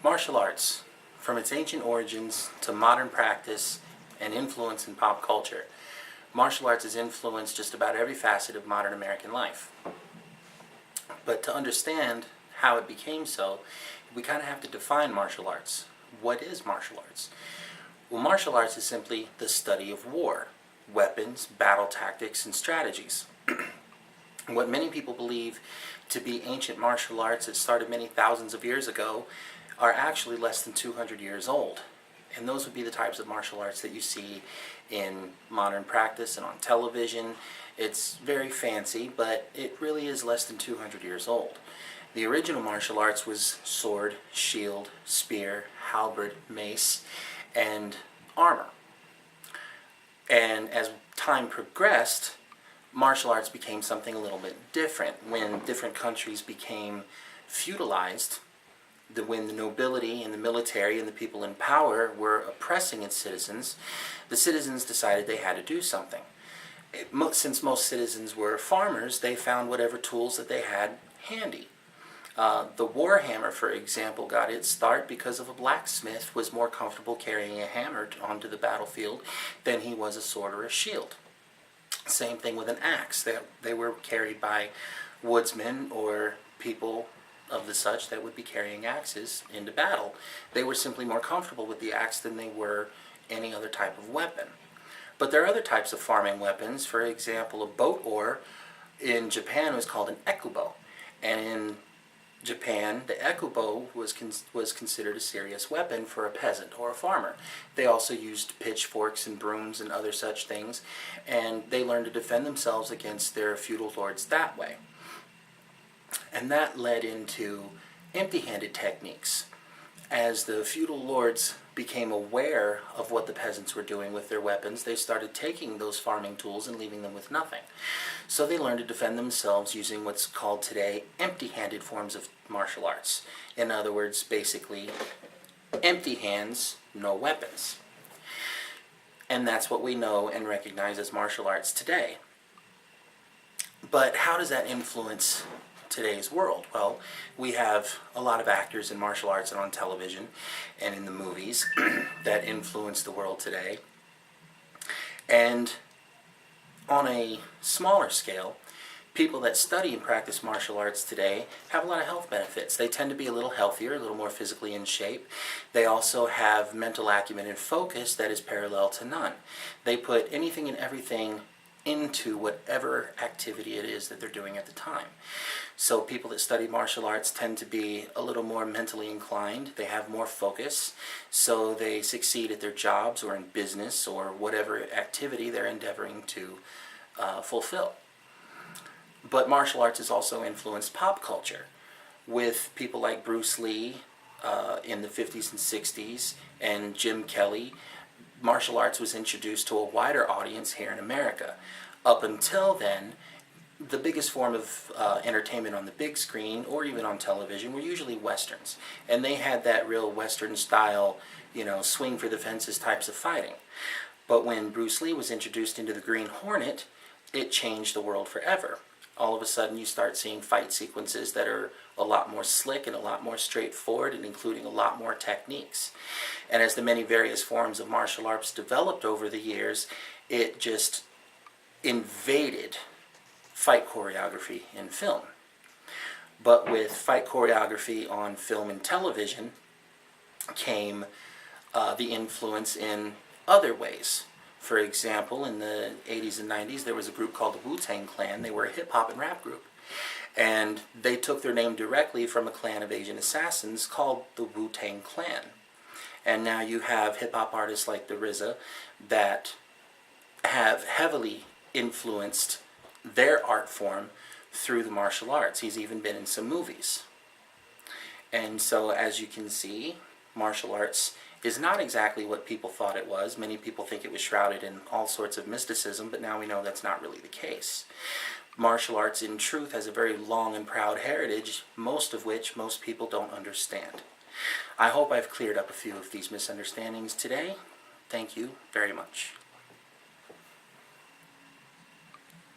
Martial arts, from its ancient origins to modern practice and influence in pop culture, martial arts has influenced just about every facet of modern American life. But to understand how it became so, we kind of have to define martial arts. What is martial arts? Well, martial arts is simply the study of war, weapons, battle tactics, and strategies. What many people believe to be ancient martial arts that started many thousands of years ago are actually less than 200 years old. And those would be the types of martial arts that you see in modern practice and on television. It's very fancy, but it really is less than 200 years old. The original martial arts was sword, shield, spear, halberd, mace, and armor. And as time progressed, martial arts became something a little bit different. When different countries became feudalized, when the nobility and the military and the people in power were oppressing its citizens, the citizens decided they had to do something. Since most citizens were farmers, they found whatever tools that they had handy. The war hammer, for example, got its start because of a blacksmith was more comfortable carrying a hammer onto the battlefield than he was a sword or a shield. Same thing with an axe. They were carried by woodsmen or people of the such that would be carrying axes into battle. They were simply more comfortable with the axe than they were any other type of weapon. But there are other types of farming weapons. For example, a boat oar in Japan was called an ekubo. And in Japan, the ekubo was considered a serious weapon for a peasant or a farmer. They also used pitchforks and brooms and other such things, and they learned to defend themselves against their feudal lords that way. And that led into empty-handed techniques. As the feudal lords became aware of what the peasants were doing with their weapons, they started taking those farming tools and leaving them with nothing. So they learned to defend themselves using what's called today empty-handed forms of martial arts. In other words, basically, empty hands, no weapons. And that's what we know and recognize as martial arts today. But how does that influence today's world? Well, we have a lot of actors in martial arts and on television and in the movies that influence the world today. And on a smaller scale, people that study and practice martial arts today have a lot of health benefits. They tend to be a little healthier, a little more physically in shape. They also have mental acumen and focus that is parallel to none. They put anything and everything into whatever activity it is that they're doing at the time. So people that study martial arts tend to be a little more mentally inclined. They have more focus, so they succeed at their jobs or in business or whatever activity they're endeavoring to fulfill. But martial arts has also influenced pop culture with people like Bruce Lee in the 50s and 60s and Jim Kelly. Martial arts was introduced to a wider audience here in America. Up until then, the biggest form of entertainment on the big screen or even on television were usually westerns. And they had that real western style, swing for the fences types of fighting. But when Bruce Lee was introduced into the Green Hornet, it changed the world forever. All of a sudden you start seeing fight sequences that are a lot more slick and a lot more straightforward and including a lot more techniques. And as the many various forms of martial arts developed over the years, it just invaded fight choreography in film. But with fight choreography on film and television came the influence in other ways. For example, in the 80s and 90s, there was a group called the Wu-Tang Clan. They were a hip-hop and rap group. And they took their name directly from a clan of Asian assassins called the Wu-Tang Clan. And now you have hip-hop artists like the RZA that have heavily influenced their art form through the martial arts. He's even been in some movies. And so, as you can see, martial arts is not exactly what people thought it was. Many people think it was shrouded in all sorts of mysticism, but now we know that's not really the case. Martial arts, in truth, has a very long and proud heritage, most of which most people don't understand. I hope I've cleared up a few of these misunderstandings today. Thank you very much.